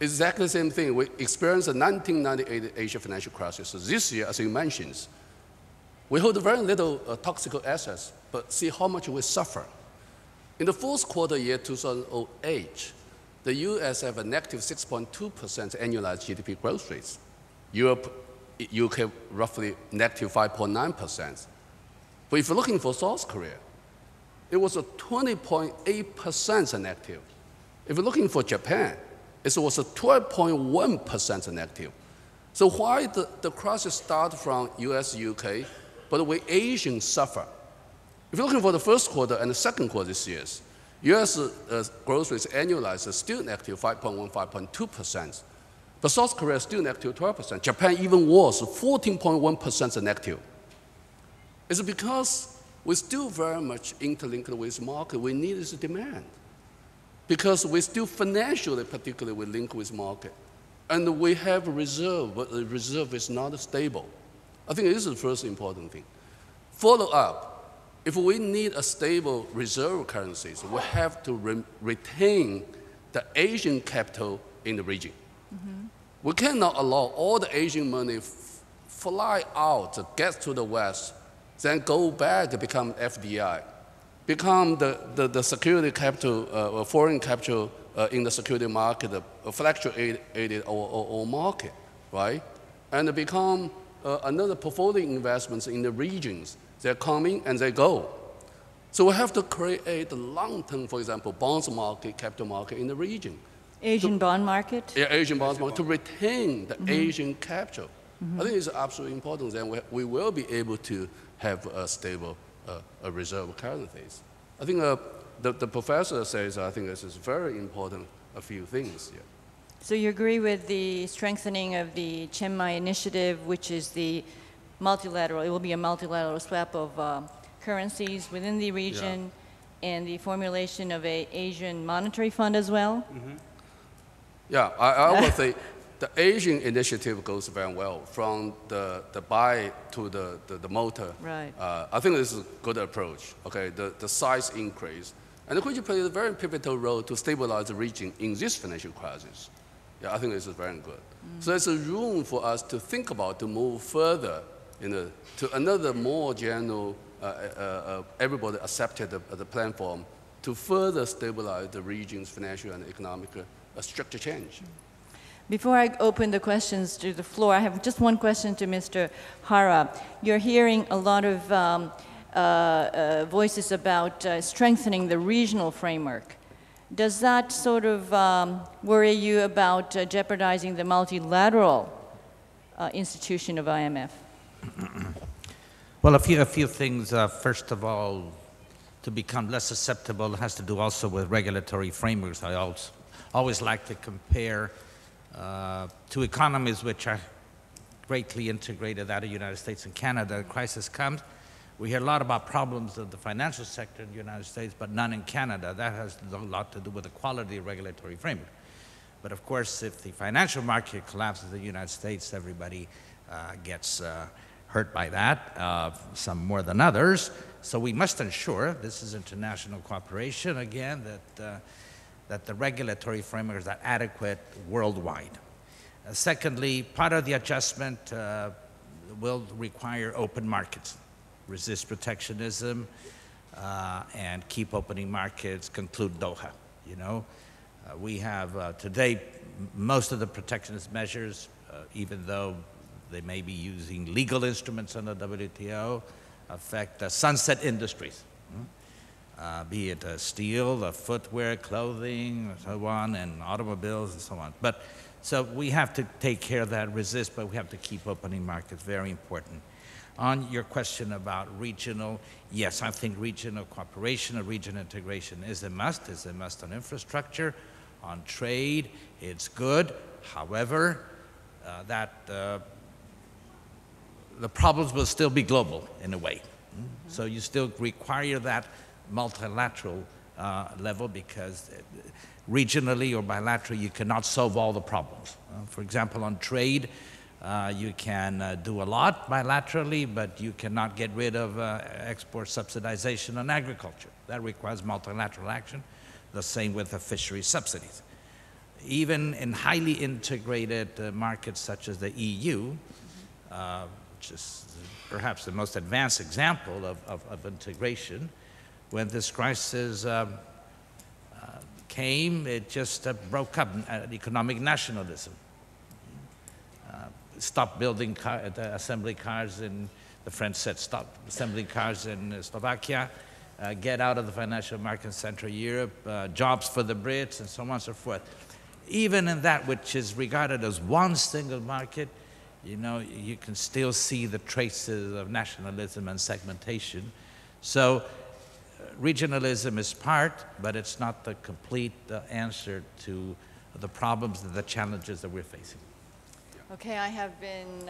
Speaker 2: Exactly the same thing. We experienced the 1998 Asia financial crisis. So this year, as you mentioned, we hold very little toxic assets, but see how much we suffer. In the fourth quarter year 2008, the US have a negative 6.2% annualized GDP growth rates. Europe, UK roughly negative 5.9%. But if you're looking for South Korea, it was a 20.8% negative. If you're looking for Japan, it was a 12.1% negative. So why the crisis start from US, UK, but we Asians suffer? If you're looking for the first quarter and the second quarter this year, US growth rates annualized is still negative 5.1, 5.2%. But South Korea is still negative 12%. Japan even worse, 14.1% negative. It's because we're still very much interlinked with market. We need is demand. Because we're still financially, particularly, we link with market. And we have a reserve, but the reserve is not stable. I think this is the first important thing. Follow up, if we need a stable reserve currencies, we have to retain the Asian capital in the region. Mm-hmm. We cannot allow all the Asian money fly out, get to the West, then go back, become FDI, become the security capital, foreign capital in the security market, fluctuated or market, right? And become another portfolio investments in the regions. They're coming and they go. So we have to create a long-term, for example, bonds market, capital market in the region.
Speaker 1: Asian bond market?
Speaker 2: Yeah, Asian bonds market, to retain the Asian capital. I think it's absolutely important. Then we will be able to have a stable reserve currencies. I think the professor says, I think this is very important, a few things here.
Speaker 1: So you agree with the strengthening of the Chiang Mai initiative, which is the multilateral, it will be a multilateral swap of currencies within the region, and the formulation of an Asian monetary fund as well? Mm-hmm.
Speaker 2: Yeah, I would say the Asian initiative goes very well, from the buy to the motor.
Speaker 1: Right.
Speaker 2: I think this is a good approach, okay, the size increase. And which plays a very pivotal role to stabilize the region in this financial crisis. Yeah, I think this is very good. So there's a room for us to think about, to move further to another more general, everybody accepted the platform to further stabilize the region's financial and economic structure change.
Speaker 1: Before I open the questions to the floor, I have just one question to Mr. Jara. You're hearing a lot of voices about strengthening the regional framework. Does that sort of worry you about jeopardizing the multilateral institution of IMF?
Speaker 6: Well, a few things. First of all, to become less susceptible has to do also with regulatory frameworks. I always like to compare two economies which are greatly integrated out of the United States and Canada. The crisis comes. We hear a lot about problems of the financial sector in the United States, but none in Canada. That has a lot to do with the quality of regulatory framework. But of course, if the financial market collapses in the United States, everybody gets hurt by that, some more than others. So we must ensure, this is international cooperation again, that the regulatory frameworks are adequate worldwide. Secondly, part of the adjustment will require open markets, resist protectionism, and keep opening markets, conclude Doha. You know, we have today most of the protectionist measures, even though they may be using legal instruments under WTO, affect sunset industries. Be it steel, footwear, clothing, and so on, and automobiles, and so on. But so we have to take care of that, resist, but we have to keep opening markets, very important. On your question about regional, yes, I think regional cooperation and regional integration is a must. It's a must on infrastructure, on trade. It's good. However, the problems will still be global in a way. So you still require that multilateral level, because regionally or bilaterally you cannot solve all the problems. For example, on trade, you can do a lot bilaterally, but you cannot get rid of export subsidization on agriculture. That requires multilateral action. The same with the fishery subsidies. Even in highly integrated markets such as the EU, which is perhaps the most advanced example of integration, when this crisis came, it just broke up economic nationalism. Stop building assembly cars in, the French said stop assembling cars in Slovakia, get out of the financial market in Central Europe, jobs for the Brits, and so on and so forth. Even in that which is regarded as one single market, you know, you can still see the traces of nationalism and segmentation. So regionalism is part, but it's not the complete answer to the problems and the challenges that we're facing.
Speaker 1: Okay, I have been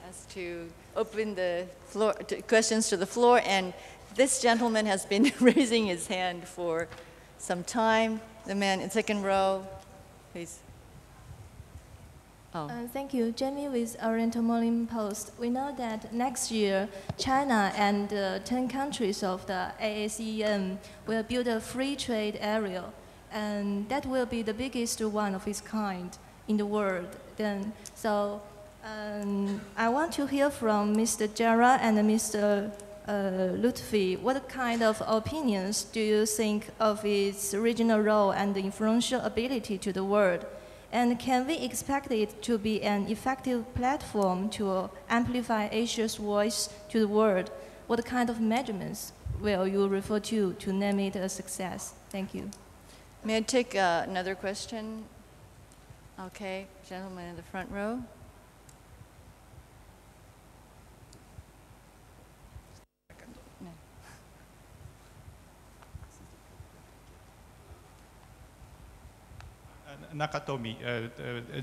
Speaker 1: asked to open the floor, questions to the floor, and This gentleman has been raising his hand for some time. The man in second row, please. Oh.
Speaker 7: Thank you. Jamie with Oriental Morning Post. We know that next year, China and 10 countries of the ASEAN will build a free trade area, and that will be the biggest one of its kind in the world. I want to hear from Mr. Jara and Mr. Lutfi, what kind of opinions do you think of its regional role and influential ability to the world? And can we expect it to be an effective platform to amplify Asia's voice to the world? What kind of measurements will you refer to name it a success? Thank you.
Speaker 1: May I take another question? Okay, gentleman in the front row.
Speaker 8: Nakatomi,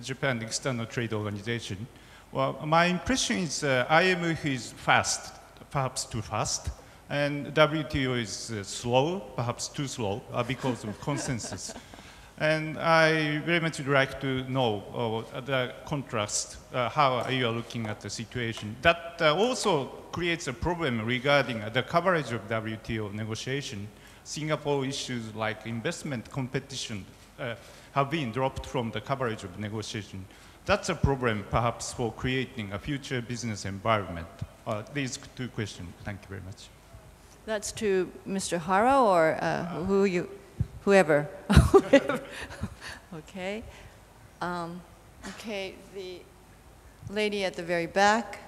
Speaker 8: Japan External Trade Organization. Well, my impression is IMF is fast, perhaps too fast, and WTO is slow, perhaps too slow, because of consensus. And I very much would like to know the contrast, how you are looking at the situation. That also creates a problem regarding the coverage of WTO negotiation. Singapore issues like investment competition have been dropped from the coverage of negotiation. That's a problem, perhaps, for creating a future business environment. These two questions. Thank you very much.
Speaker 1: That's to Mr. Hara or whoever. Okay. Okay, the lady at the very back.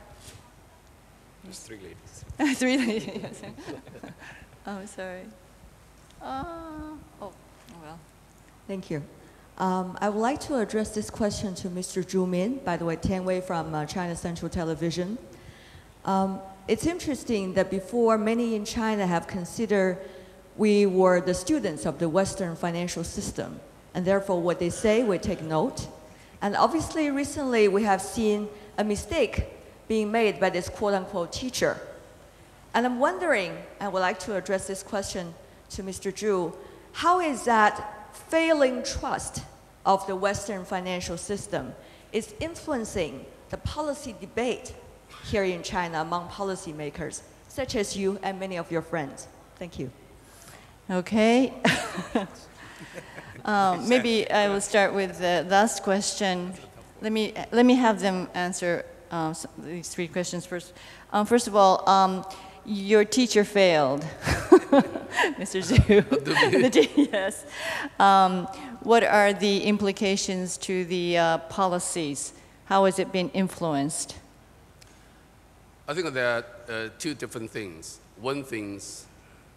Speaker 3: There's three ladies.
Speaker 1: Three ladies. Yes. Oh, sorry. Oh, well.
Speaker 9: Thank you. I would like to address this question to Mr. Zhu Min, by the way, Tian Wei from China Central Television. It's interesting that before, many in China have considered we were the students of the Western financial system, and therefore what they say, we take note. And obviously, recently, we have seen a mistake being made by this quote-unquote teacher. And I'm wondering, I would like to address this question to Mr. Zhu, how is that failing trust of the Western financial system is influencing the policy debate here in China among policymakers, such as you and many of your friends? Thank you.
Speaker 1: Okay. Maybe I will start with the last question. Let me have them answer these three questions first. First of all, your teacher failed, Mr. Zhu. Yes. What are the implications to the policies? How has it been influenced?
Speaker 2: I think there are two different things. One thing,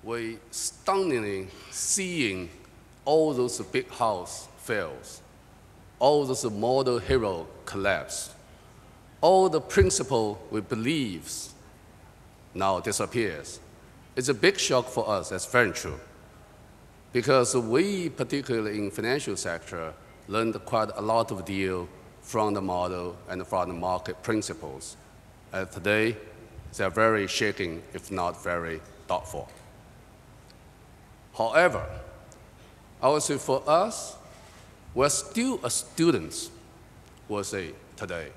Speaker 2: we stunningly seeing all those big house fails, all those model hero collapse, all the principle we believe now disappears. It's a big shock for us, that's very true. Because we, particularly in financial sector, learned quite a lot of deal from the model and from the market principles. And today, they're very shaking, if not very thoughtful. However, I would say for us, we're still a student, we'll say, today.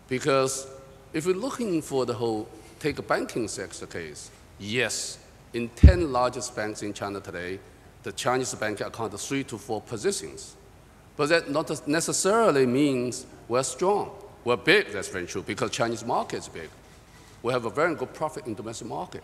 Speaker 2: Because if we're looking for the whole, take a banking sector case, yes, in 10 largest banks in China today, the Chinese bank account for 3 to 4 positions. But that not necessarily means we're strong. We're big, that's very true, because Chinese market is big. We have a very good profit in domestic market.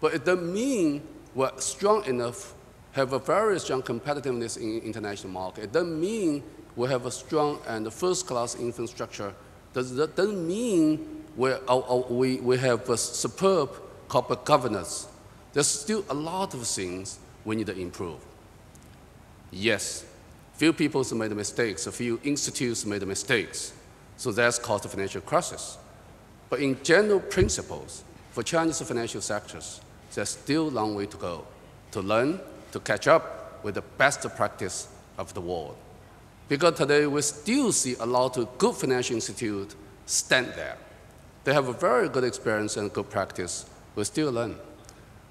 Speaker 2: But it doesn't mean we're strong enough, have a very strong competitiveness in international market. It doesn't mean we have a strong and first-class infrastructure. That doesn't mean we have a superb corporate governance. There's still a lot of things we need to improve. Yes, few people made mistakes, a few institutes made mistakes, so that's caused the financial crisis. But in general principles, for Chinese financial sectors, there's still a long way to go to learn, to catch up with the best practice of the world. Because today we still see a lot of good financial institutes stand there. They have a very good experience and good practice. We still learn.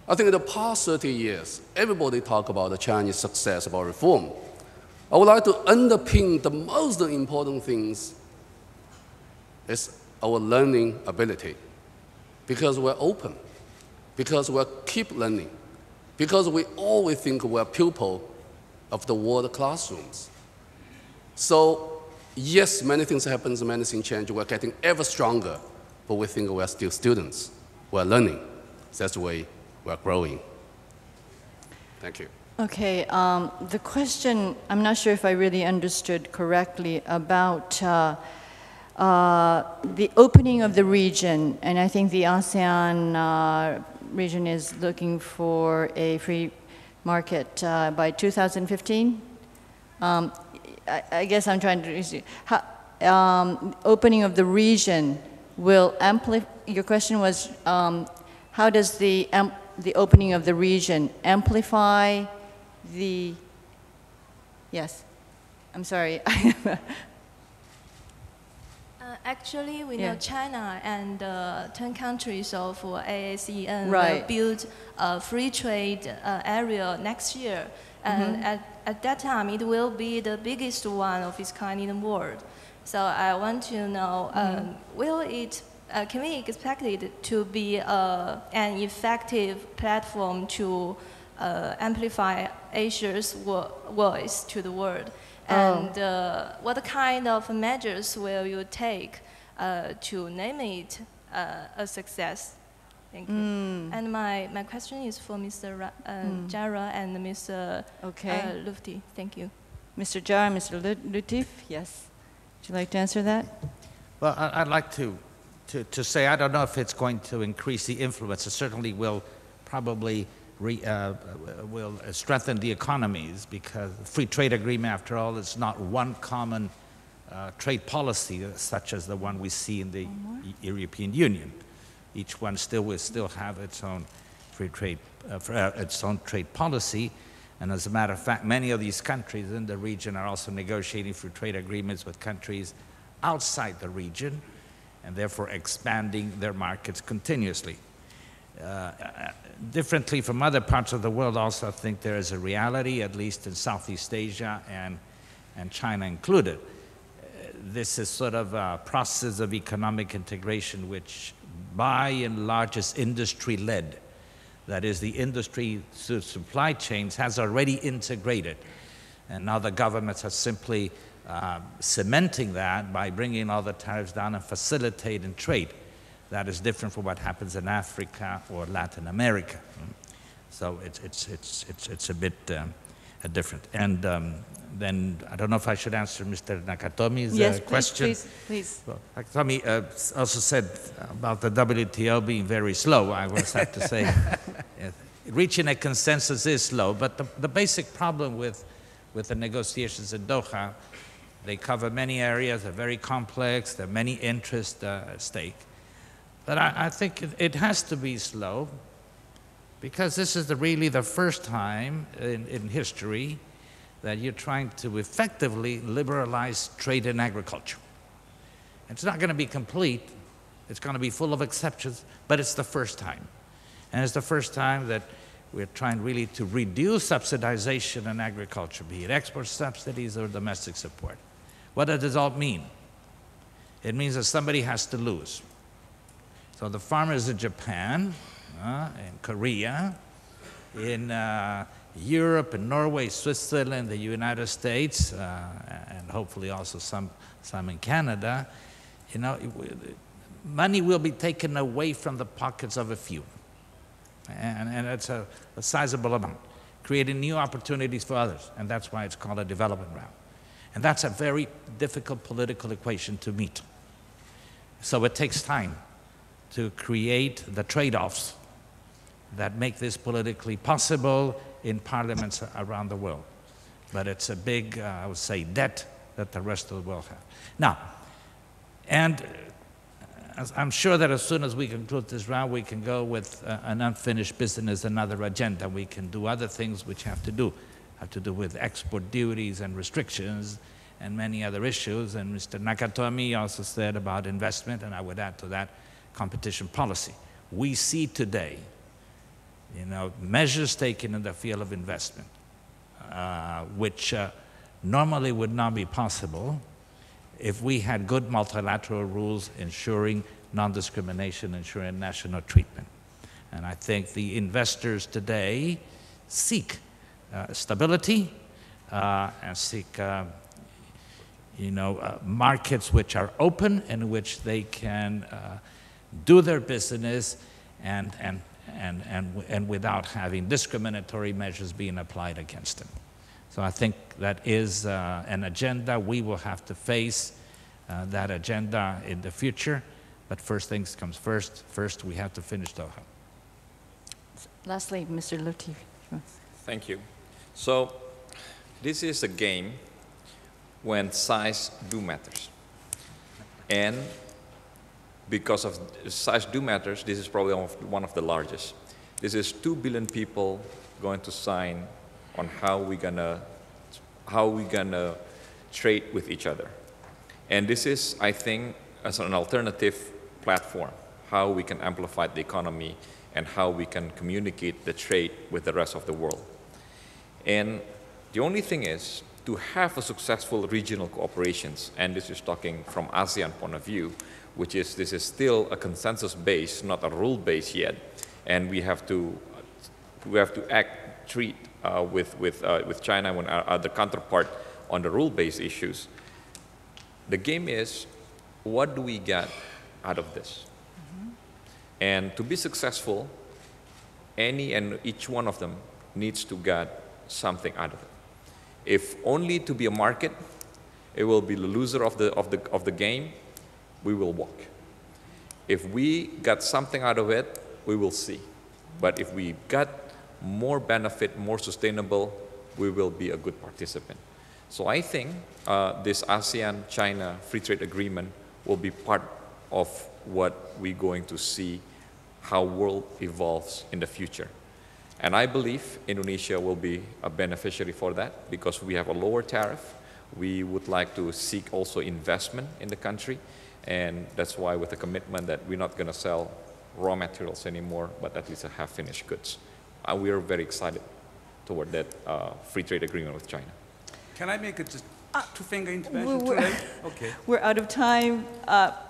Speaker 2: I think in the past 30 years, everybody talk about the Chinese success, about reform. I would like to underpin the most important things is our learning ability. Because we're open, because we keep learning, because we always think we're pupil of the world classrooms. So yes, many things happen, many things change, we're getting ever stronger, but we think we're still students. We're learning. That's the way we're growing. Thank you.
Speaker 1: Okay, the question, I'm not sure if I really understood correctly about the opening of the region, and I think the ASEAN region is looking for a free market by 2015. I guess I'm trying to, opening of the region will amplify, your question was, how does the opening of the region amplify the, yes, I'm sorry.
Speaker 7: Actually, we know China and 10 countries of ASEAN
Speaker 1: right.
Speaker 7: will build a free trade area next year. And at that time, it will be the biggest one of its kind in the world. So I want to know, can we expect it to be an effective platform to amplify Asia's voice to the world? And what kind of measures will you take to name it a success? Thank you. And my question is for Mr. Jara and Mr. Lutfi. Thank you.
Speaker 1: Mr. Jara, Mr. Lutfi, yes. Would you like to answer that?
Speaker 6: Well, I'd like to say, I don't know if it's going to increase the influence. It certainly will probably will strengthen the economies, because the free trade agreement, after all, is not one common trade policy such as the one we see in the European Union. Each one will still have its own free trade, its own trade policy. And as a matter of fact, many of these countries in the region are also negotiating free trade agreements with countries outside the region, and therefore expanding their markets continuously. Differently from other parts of the world, also I think there is a reality, at least in Southeast Asia and China included. This is sort of a process of economic integration which by and large is industry-led. That is, the industry supply chains has already integrated. And now the governments are simply cementing that by bringing all the tariffs down and facilitating trade. That is different from what happens in Africa or Latin America. So it's a bit different. And then I don't know if I should answer Mr. Nakatomi's question.
Speaker 1: Yes, please.
Speaker 6: Well, Nakatomi also said about the WTO being very slow. I always have to say, reaching a consensus is slow. But the basic problem with the negotiations in Doha, they cover many areas. They're very complex. There are many interests at stake. But I think it has to be slow, because this is really the first time in history that you're trying to effectively liberalize trade in agriculture. It's not going to be complete. It's going to be full of exceptions, but it's the first time. And it's the first time that we're trying really to reduce subsidization in agriculture, be it export subsidies or domestic support. What does this all mean? It means that somebody has to lose. So the farmers in Japan, in Korea, in Europe, in Norway, Switzerland, the United States, and hopefully also some in Canada, you know, money will be taken away from the pockets of a few. And it's a sizable amount, creating new opportunities for others. And that's why it's called a development round. And that's a very difficult political equation to meet. So it takes time to create the trade-offs that make this politically possible in parliaments around the world. But it's a big, I would say, debt that the rest of the world have. Now, and I'm sure that as soon as we conclude this round, we can go with an unfinished business, another agenda. We can do other things which have to do with export duties and restrictions and many other issues. And Mr. Nakatomi also said about investment, and I would add to that, competition policy. We see today measures taken in the field of investment, which normally would not be possible if we had good multilateral rules ensuring non-discrimination, ensuring national treatment. And I think the investors today seek stability and seek markets which are open in which they can do their business and without having discriminatory measures being applied against them. So I think that is an agenda we will have to face, that agenda in the future. But first things comes first. First, we have to finish Doha.
Speaker 1: Lastly, Mr. Lutfi.
Speaker 3: Thank you. So this is a game when size do matters. And because of size do matters, this is probably one of the largest. This is 2 billion people going to sign on how we're gonna trade with each other. And this is, I think, as an alternative platform, how we can amplify the economy and how we can communicate the trade with the rest of the world. And the only thing is, to have a successful regional cooperations, and this is talking from ASEAN point of view, which is this is still a consensus base, not a rule base yet, and we have to treat with China and our other counterpart on the rule-based issues. The game is, what do we get out of this? Mm-hmm. And to be successful, any and each one of them needs to get something out of it. If only to be a market, it will be the loser of the game, we will walk. If we got something out of it, we will see. But if we got more benefit, more sustainable, we will be a good participant. So I think this ASEAN-China Free Trade Agreement will be part of what we're going to see how world evolves in the future. And I believe Indonesia will be a beneficiary for that because we have a lower tariff. We would like to seek also investment in the country. And that's why with the commitment that we're not going to sell raw materials anymore, but at least half-finished goods. We are very excited toward that free trade agreement with China.
Speaker 5: Can I make a just two-finger intervention? Too late? Okay.
Speaker 1: We're out of time.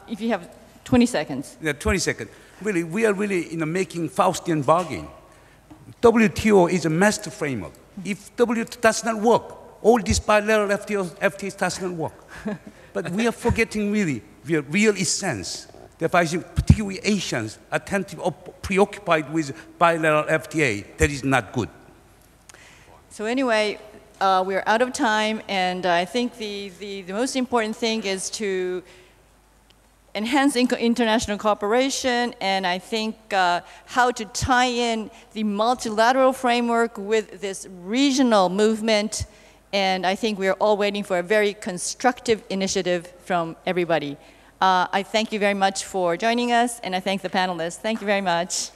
Speaker 1: If you have 20 seconds.
Speaker 5: Yeah, 20 seconds. Really, we are really making Faustian bargain. WTO is a master framework. If WTO does not work, all these bilateral FTAs does not work. But we are forgetting really the real essence. Therefore, I think particularly Asians are preoccupied with bilateral FTA. That is not good.
Speaker 1: So anyway, we're out of time, and I think the most important thing is to enhance international cooperation, and I think how to tie in the multilateral framework with this regional movement, and I think we're all waiting for a very constructive initiative from everybody. I thank you very much for joining us, and I thank the panelists. Thank you very much.